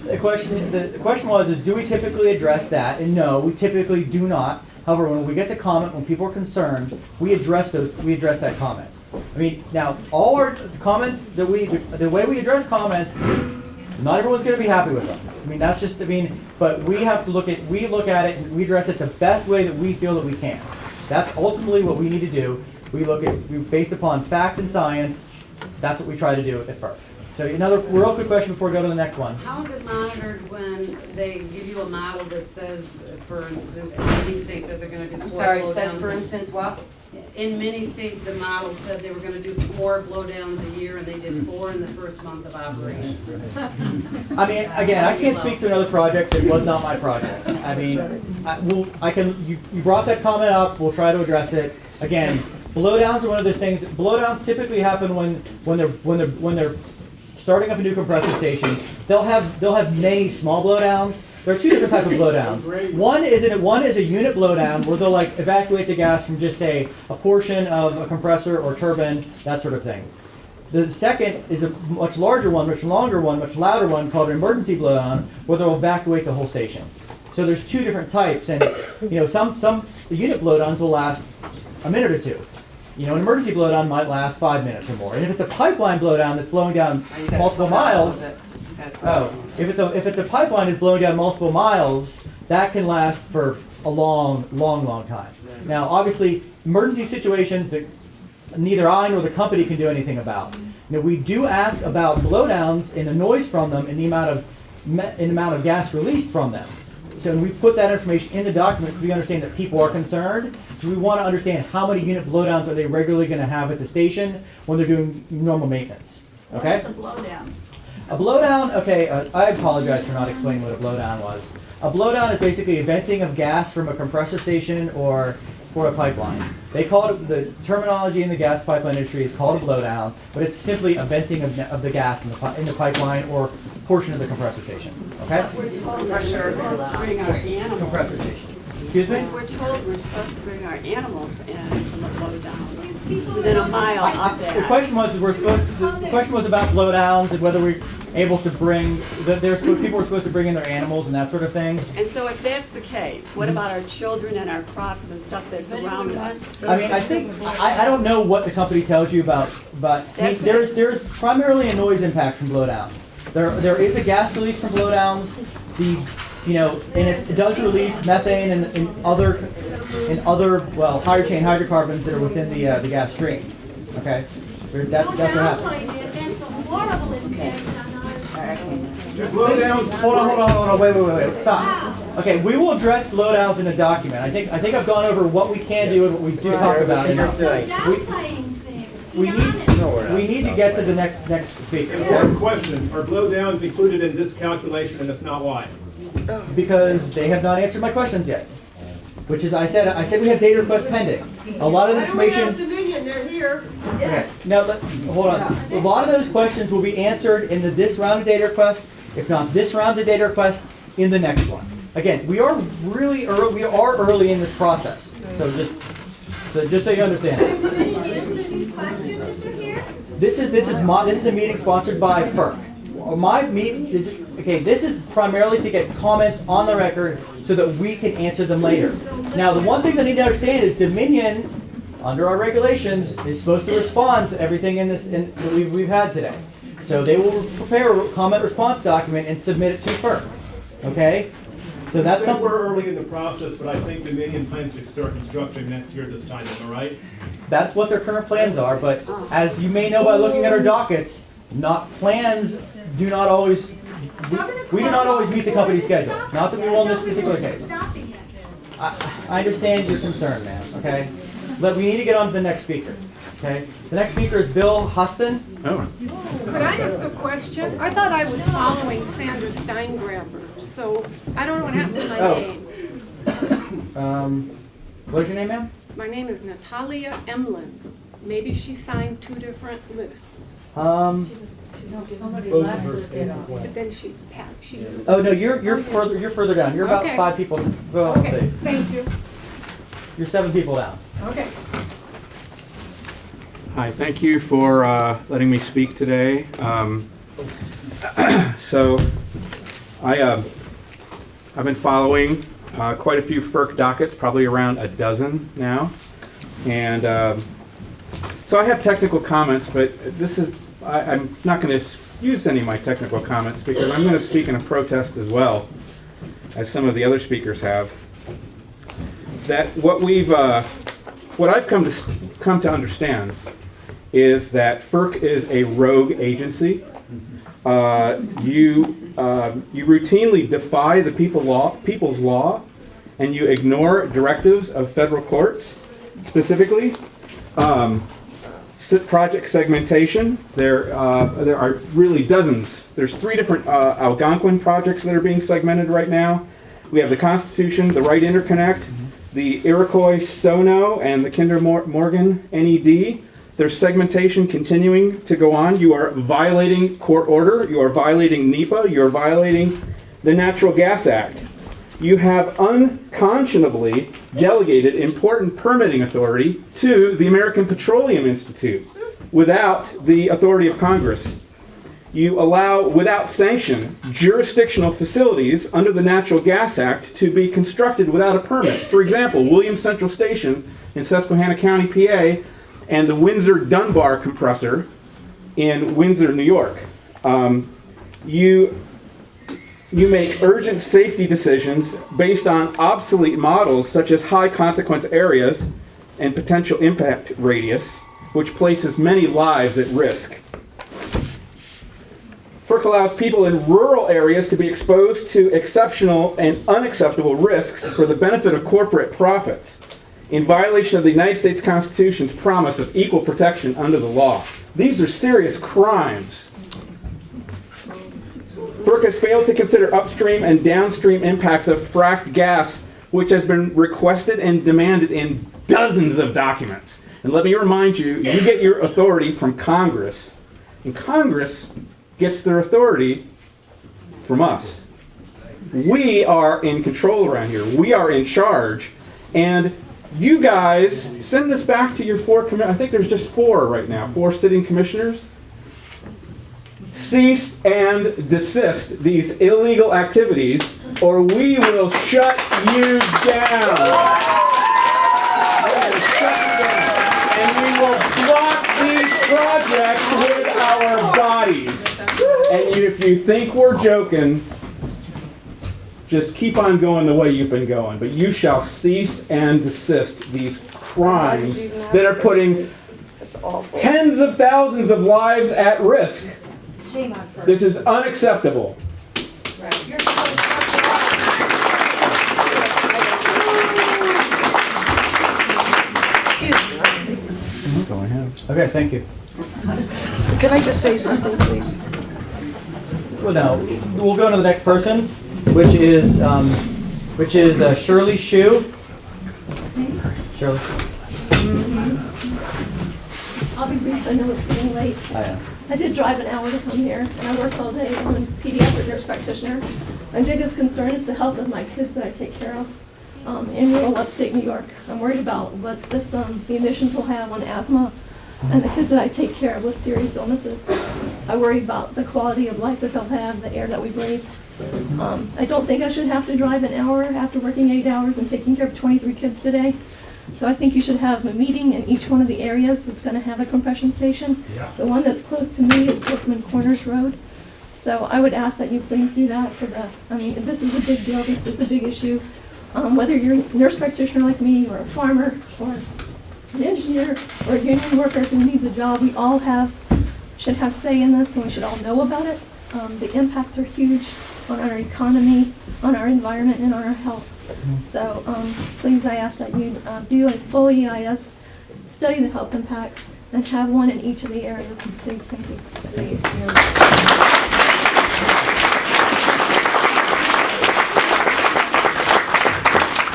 Speaker 1: The question was, do we typically address that? And no, we typically do not. However, when we get to comment, when people are concerned, we address that comment. I mean, now all our comments the way we address comments, not everyone's going to be happy with them. I mean, that's just, but we have to look at it and we address it the best way that we feel that we can. That's ultimately what we need to do. We based upon fact and science, that's what we try to do at FERC. So another real quick question before we go to the next one.
Speaker 6: How is it monitored when they give you a model that says, for instance, in Minisync that they're gonna do 4 blowdowns?
Speaker 15: Sorry, says for instance what?
Speaker 6: In Minisync, the model said they were gonna do 4 blowdowns a year, and they did 4 in the first month of operation.
Speaker 1: I mean, again, I can't speak to another project that was not my project. I mean, you brought that comment up, we'll try to address it. Again, blowdowns are one of those things, blowdowns typically happen when they're starting up a new compressor station. They'll have many small blowdowns. There are 2 different types of blowdowns. One is a unit blowdown where they'll like evacuate the gas from just say a portion of a compressor or turbine, that sort of thing. The second is a much larger one, much longer one, much louder one called an emergency blowdown where they'll evacuate the whole station. So there's 2 different types, and some unit blowdowns will last a minute or 2. An emergency blowdown might last 5 minutes or more. And if it's a pipeline blowdown that's blowing down multiple miles, if it's a pipeline that's blowing down multiple miles, that can last for a long time. Now, obviously, emergency situations that neither I nor the company can do anything about. We do ask about blowdowns and the noise from them and the amount of gas released from them. So we put that information in the document because we understand that people are concerned. So we want to understand how many unit blowdowns are they regularly going to have at the station when they're doing normal maintenance. Okay?
Speaker 10: What's a blowdown?
Speaker 1: A blowdown, okay, I apologize for not explaining what a blowdown was. A blowdown is basically a venting of gas from a compressor station or a pipeline. They call it, the terminology in the gas pipeline industry is called a blowdown, but it's simply a venting of the gas in the pipeline or portion of the compressor station. Okay?
Speaker 15: We're told we're supposed to bring our animals.
Speaker 1: Compressor station. Excuse me?
Speaker 15: We're told we're supposed to bring our animals in from the blowdown within a mile of that.
Speaker 1: The question was the question was about blowdowns and whether we're able to bring people were supposed to bring in their animals and that sort of thing.
Speaker 15: And so if that's the case, what about our children and our crops and stuff that's around us?
Speaker 1: I mean, I think I don't know what the company tells you about, but there's primarily a noise impact from blowdowns. There is a gas release from blowdowns. And it does release methane and other higher chain hydrocarbons that are within the gas stream. Okay, that's what happens. Hold on, wait, stop. Okay, we will address blowdowns in the document. I think I've gone over what we can do and what we do talk about. We need to get to the next speaker.
Speaker 12: One question: are blowdowns included in this calculation, and if not, why?
Speaker 1: Because they have not answered my questions yet. which is, I said we have data requests pending. A lot of the information.
Speaker 11: Dominion, they're here.
Speaker 1: Okay, now, hold on. A lot of those questions will be answered in this round of data requests, if not this round of data requests, in the next one. Again, we are really early, early in this process. So just so you understand. This is a meeting sponsored by FERC. This is primarily to get comments on the record so that we can answer them later. Now, the one thing that you need to understand is Dominion, under our regulations, is supposed to respond to everything that we've had today. So they will prepare a comment response document and submit it to FERC. Okay? So that's something.
Speaker 12: We're early in the process, but I think Dominion plans to start construction next year this time. Am I right?
Speaker 1: That's what their current plans are. But as you may know by looking at our dockets, plans do not always. We do not always meet the company schedule. Not that we will in this particular case. I understand your concern, man. Okay, but we need to get on to the next speaker. Okay, the next speaker is Bill Huston.
Speaker 12: Oh.
Speaker 16: Could I ask a question? I thought I was following Sandra Steingraber, so I don't know what happened to my name.
Speaker 1: What's your name, ma'am?
Speaker 16: My name is Natalia Emlin. Maybe she signed 2 different lists. But then she packed.
Speaker 1: Oh no, you're further down. You're about 5 people. Well, let's see.
Speaker 16: Thank you.
Speaker 1: You're 7 people down.
Speaker 16: Okay.
Speaker 2: Hi, thank you for letting me speak today. So I've been following quite a few FERC dockets, probably around a dozen now. And so I have technical comments, but I'm not going to use any of my technical comments because I'm going to speak in a protest as well, as some of the other speakers have. That what I've come to understand is that FERC is a rogue agency. You routinely defy the people's law, and you ignore directives of federal courts. Specifically, project segmentation. There are really dozens. There's 3 different Algonquin projects that are being segmented right now. We have the Constitution, the Wright Interconnect, the Iroquois Sono, and the Kinder Morgan NED. There's segmentation continuing to go on. You are violating court order. You are violating NEPA. You are violating the Natural Gas Act. You have unconscionably delegated important permitting authority to the American Petroleum Institute without the authority of Congress. You allow, without sanction, jurisdictional facilities under the Natural Gas Act to be constructed without a permit. For example, Williams Central Station in Susquehanna County, PA, and the Windsor Dunbar compressor in Windsor, New York. You make urgent safety decisions based on obsolete models such as high consequence areas and potential impact radius, which places many lives at risk. FERC allows people in rural areas to be exposed to exceptional and unacceptable risks for the benefit of corporate profits, in violation of the United States Constitution's promise of equal protection under the law. These are serious crimes. FERC has failed to consider upstream and downstream impacts of fracked gas, which has been requested and demanded in dozens of documents. And let me remind you, you get your authority from Congress, and Congress gets their authority from us. We are in control around here. We are in charge. And you guys send this back to your 4 I think there's just 4 right now, 4 sitting commissioners. Cease and desist these illegal activities, or we will shut you down. And we will block these projects with our bodies. And if you think we're joking, just keep on going the way you've been going. But you shall cease and desist these crimes that are putting tens of thousands of lives at risk. This is unacceptable.
Speaker 1: That's
Speaker 2: all I have.
Speaker 1: Okay, thank you.
Speaker 11: Can I just say something, please?
Speaker 1: Well, no, we'll go to the next person, which is Shirley Shue.
Speaker 17: Shirley?
Speaker 18: I'll be brief, I know it's getting late. I did drive an hour to come here, and I work all day. I'm a pediatric nurse practitioner. My biggest concern is the health of my kids that I take care of in rural upstate New York. I'm worried about what this, the emissions will have on asthma and the kids that I take care of with serious illnesses. I worry about the quality of life that they'll have, the air that we breathe. I don't think I should have to drive an hour after working 8 hours and taking care of 23 kids today. So I think you should have a meeting in each one of the areas that's going to have a compression station.
Speaker 17: Yeah.
Speaker 18: The one that's close to me is Brookman Corners Road. So I would ask that you please do that for the, I mean, this is a big deal, this is a big issue. Whether you're a nurse practitioner like me, or a farmer, or an engineer, or a union worker who needs a job, we all should have say in this, and we should all know about it. The impacts are huge on our economy, on our environment, and on our health. So please, I ask that you do a full EIS, study the health impacts, and have one in each of the areas. Please, thank you.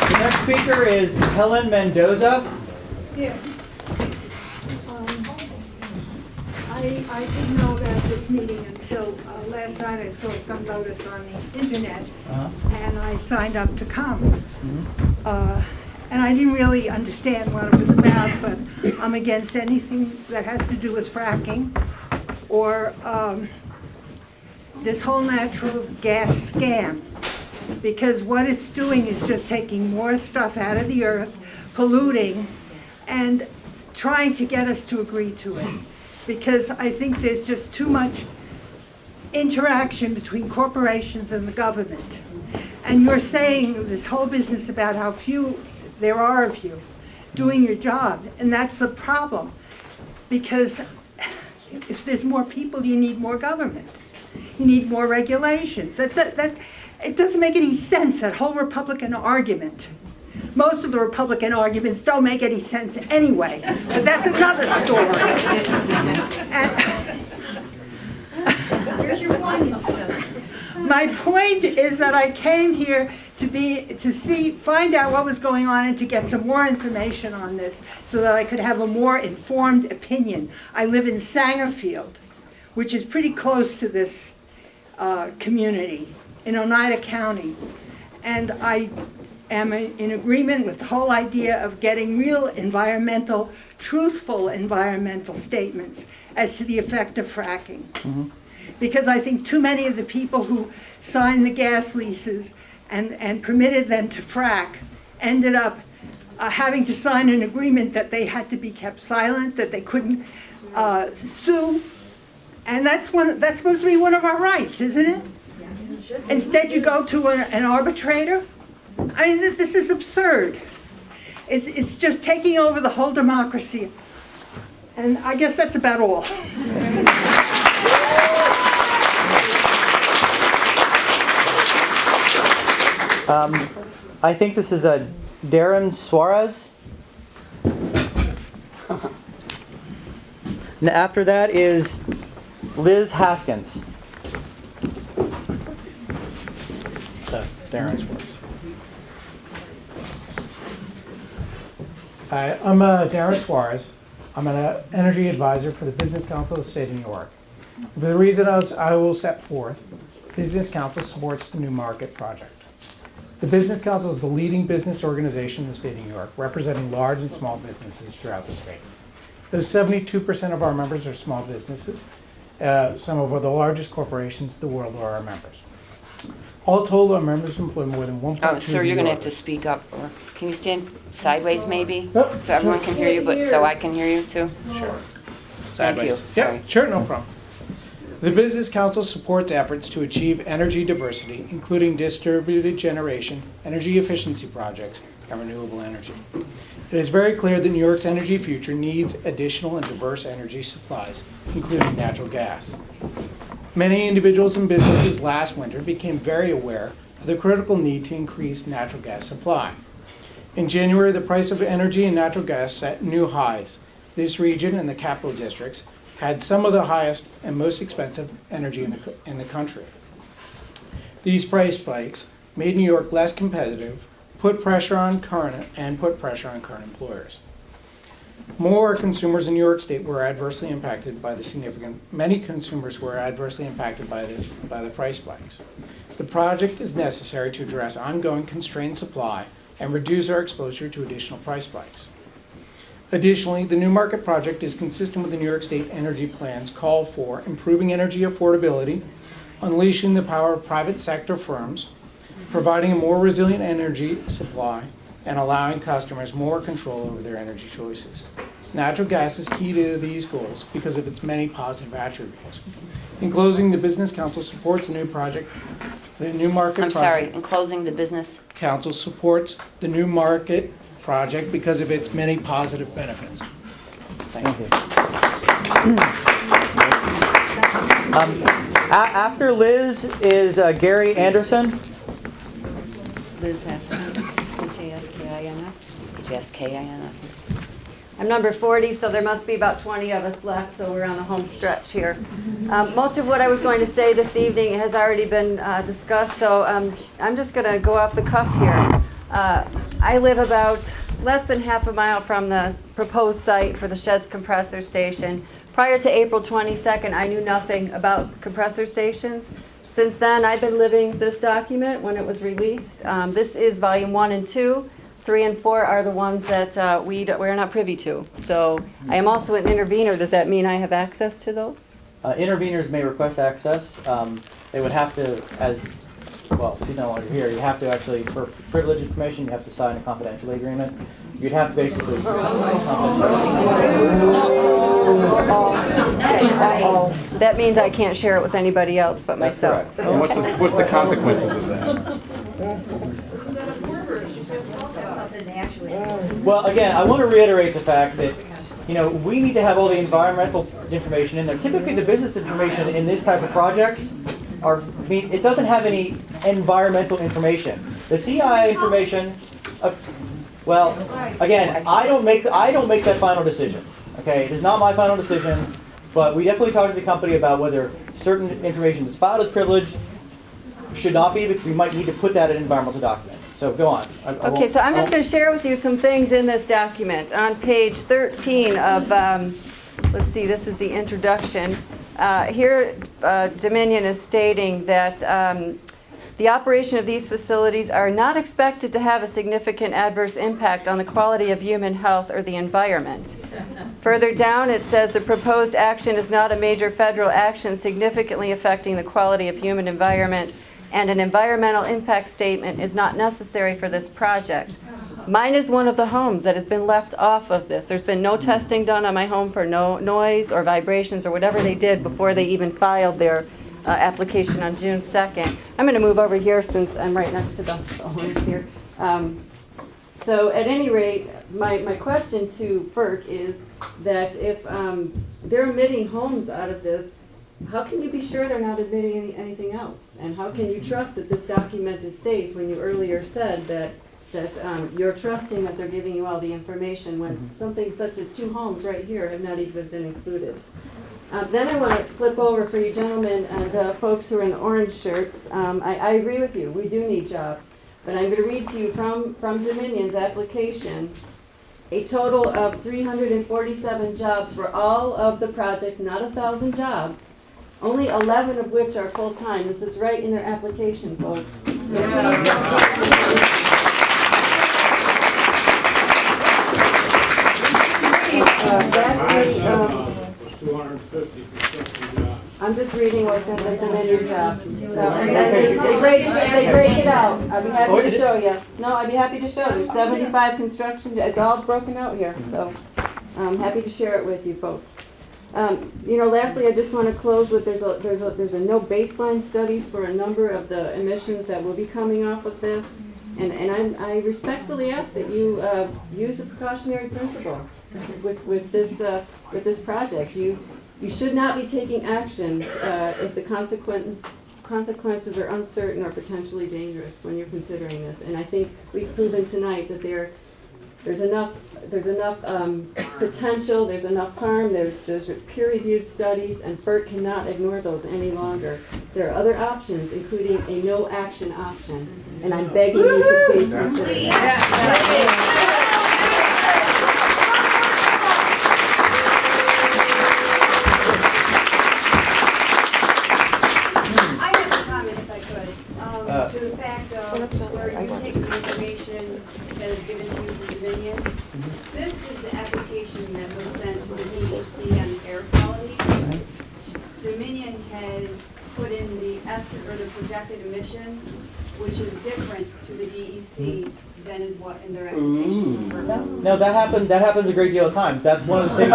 Speaker 1: The next speaker is Helen Mendoza.
Speaker 19: Yeah. I didn't know about this meeting until last night. I saw some notice on the internet, and I signed up to come. And I didn't really understand what it was about, but I'm against anything that has to do with fracking or this whole natural gas scam, because what it's doing is just taking more stuff out of the earth, polluting, and trying to get us to agree to it. Because I think there's just too much interaction between corporations and the government. And you're saying this whole business about how few there are of you doing your job, and that's the problem. Because if there's more people, you need more government. You need more regulations. It doesn't make any sense, that whole Republican argument. Most of the Republican arguments don't make any sense anyway, but that's another story. Here's your point. My point is that I came here to find out what was going on and to get some more information on this so that I could have a more informed opinion. I live in Sangerfield, which is pretty close to this community in Oneida County, and I am in agreement with the whole idea of getting real environmental, truthful environmental statements as to the effect of fracking. Because I think too many of the people who signed the gas leases and permitted them to frack ended up having to sign an agreement that they had to be kept silent, that they couldn't sue. And that's supposed to be one of our rights, isn't it? Instead you go to an arbitrator. I mean, this is absurd. It's just taking over the whole democracy. And I guess that's about all.
Speaker 1: I think this is Darren Suarez. And after that is Liz Haskins. So, Darren Suarez.
Speaker 20: Hi, I'm Darren Suarez. I'm an energy advisor for the Business Council of the State of New York. For the reason I will set forth, Business Council supports the New Market project. The Business Council is the leading business organization in the state of New York, representing large and small businesses throughout the state. Those 72% of our members are small businesses. Some of the largest corporations in the world are our members. All told, our members employ more than 1.2
Speaker 21: Oh, sir, you're going to have to speak up. Or can you stand sideways maybe? So everyone can hear you, but so I can hear you too?
Speaker 20: Sure.
Speaker 21: Thank you. Sorry.
Speaker 20: Yeah, sure, no problem. The Business Council supports efforts to achieve energy diversity, including distributed generation, energy efficiency projects, and renewable energy. It is very clear that New York's energy future needs additional and diverse energy supplies, including natural gas. Many individuals and businesses last winter became very aware of the critical need to increase natural gas supply. In January, the price of energy and natural gas set new highs. This region and the capital districts had some of the highest and most expensive energy in the country. These price spikes made New York less competitive, put pressure on current employers. More consumers in New York State were adversely impacted by many consumers were adversely impacted by the price spikes. The project is necessary to address ongoing constrained supply and reduce our exposure to additional price spikes. Additionally, the New Market project is consistent with the New York State Energy Plan's call for improving energy affordability, unleashing the power of private sector firms, providing a more resilient energy supply, and allowing customers more control over their energy choices. Natural gas is key to these goals because of its many positive attributes. In closing, the Business Council supports the New Market
Speaker 21: I'm sorry, in closing, the Business
Speaker 20: Council supports the New Market project because of its many positive benefits. Thank you.
Speaker 1: After Liz is Gary Anderson.
Speaker 17: Liz Hassan, H-A-S-K-I-N-S.
Speaker 21: H-A-S-K-I-N-S.
Speaker 17: I'm number 40, so there must be about 20 of us left, so we're on the home stretch here. Most of what I was going to say this evening has already been discussed, so I'm just going to go off the cuff here. I live about less than half a mile from the proposed site for the Sheds compressor station. Prior to April 22nd, I knew nothing about compressor stations. Since then, I've been living this document when it was released. This is volume 1 and 2. 3 and 4 are the ones that we're not privy to. So I am also an intervener. Does that mean I have access to those?
Speaker 1: Interveners may request access. They would have to, she's no longer here. You have to actually, for privileged information, you have to sign a confidentiality agreement. You'd have to basically.
Speaker 17: That means I can't share it with anybody else but
Speaker 1: That's
Speaker 17: myself.
Speaker 1: correct.
Speaker 2: And what's the consequences of that?
Speaker 1: Well, again, I want to reiterate the fact that, we need to have all the environmental information in there. Typically, the business information in this type of projects it doesn't have any environmental information. The CI information, again, I don't make that final decision. Okay, it is not my final decision, but we definitely talked to the company about whether certain information that's filed as privileged should not be, because we might need to put that in an environmental document. So go on.
Speaker 17: Okay, so I'm just going to share with you some things in this document. On page 13 of, let's see, this is the introduction. Here, Dominion is stating that the operation of these facilities are not expected to have a significant adverse impact on the quality of human health or the environment. Further down, it says the proposed action is not a major federal action significantly affecting the quality of human environment, and an environmental impact statement is not necessary for this project. Mine is one of the homes that has been left off of this. There's been no testing done on my home for no noise or vibrations or whatever they did before they even filed their application on June 2nd. I'm going to move over here since I'm right next to the owners here. So at any rate, my question to FERC is that if they're emitting homes out of this, how can you be sure they're not emitting anything else? And how can you trust that this document is safe when you earlier said that you're trusting that they're giving you all the information when something such as 2 homes right here have not even been included? Then I want to flip over for you gentlemen and folks who are in orange shirts. I agree with you. We do need jobs. But I'm going to read to you from Dominion's application a total of 347 jobs for all of the project, not 1,000 jobs. Only 11 of which are full-time. This is right in their application, folks. I'm just reading what's in the Dominion job. They break it out. I'd be happy to show you. No, I'd be happy to show you. There's 75 construction. It's all broken out here. So I'm happy to share it with you folks. Lastly, I just want to close with there's been no baseline studies for a number of the emissions that will be coming off of this, and I respectfully ask that you use a precautionary principle with this project. You should not be taking actions if the consequences are uncertain or potentially dangerous when you're considering this. And I think we've proven tonight that there's enough there's enough potential, there's enough harm, there's peer-reviewed studies, and FERC cannot ignore those any longer. There are other options, including a no-action option, and I'm begging you to please consider that.
Speaker 3: To the fact of where you take the information that is given to you from Dominion. This is the application that was sent to the DEC on air quality. Dominion has put in the estimate or the projected emissions, which is different to the DEC than is what in their application.
Speaker 1: No, that happens a great deal of times. That's one of the things.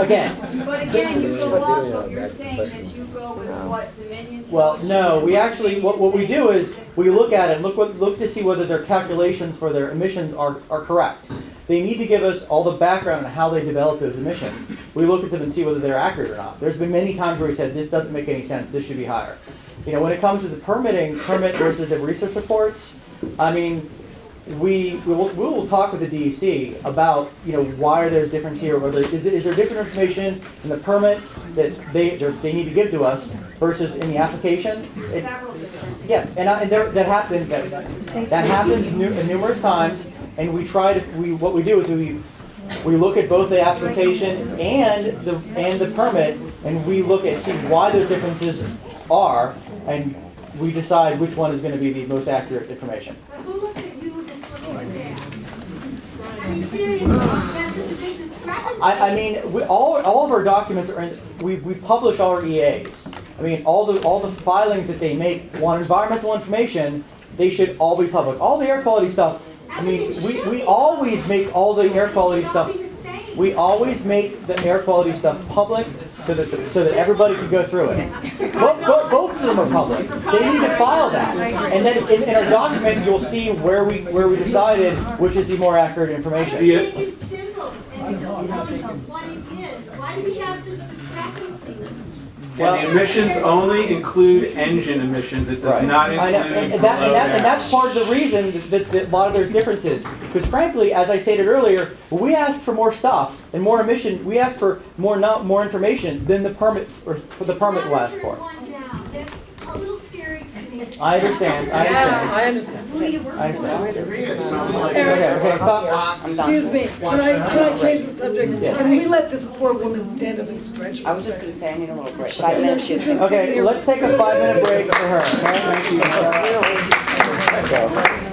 Speaker 1: Again.
Speaker 3: But again, you go off what you're saying, that you go with what Dominion tells
Speaker 1: Well,
Speaker 3: you.
Speaker 1: no, we actually, what we do is, we look at it, look to see whether their calculations for their emissions are correct. They need to give us all the background on how they develop those emissions. We look at them and see whether they're accurate or not. There's been many times where we said, this doesn't make any sense, this should be higher. You know, when it comes to the permit versus the research reports, I mean, we will talk with the DEC about, you know, why are there difference here, or is there different information in the permit that they need to give to us versus in the application?
Speaker 3: Several different.
Speaker 1: Yeah, that happens numerous times, and what we do is we look at both the application and the permit, and we look at see why those differences are, and we decide which one is going to be the most accurate information.
Speaker 3: But who looks at you that's looking at that? I mean, seriously, that's such a big discrepancy.
Speaker 1: I mean, all of our documents are in. We publish all our EAs. I mean, all the filings that they make on environmental information, they should all be public. All the air quality stuff. I mean, we always make all the air quality stuff. We always make the air quality stuff public so that everybody can go through it. Both of them are public. They need to file that, and then in our document you'll see where we decided which is the more accurate information.
Speaker 3: Make it simple and just tell us what it is. Why do we have such discrepancies?
Speaker 2: And the emissions only include engine emissions. It does not include
Speaker 1: and that's part of the reason that a lot of there's differences. Because frankly, as I stated earlier, we ask for more stuff and more emission. We ask for more information than the permit will ask for.
Speaker 3: That's a little scary to me.
Speaker 1: I understand.
Speaker 7: I understand.
Speaker 1: Okay, stop.
Speaker 7: Excuse me, can I change the subject?
Speaker 1: Yes.
Speaker 7: Can we let this poor woman stand up and stretch for
Speaker 21: I
Speaker 7: a
Speaker 21: was just going
Speaker 7: second?
Speaker 21: to say, I need a little break.
Speaker 7: You know, she's been sitting
Speaker 1: Okay,
Speaker 7: here-
Speaker 1: let's take a 5-minute break for her. Okay? Thank you.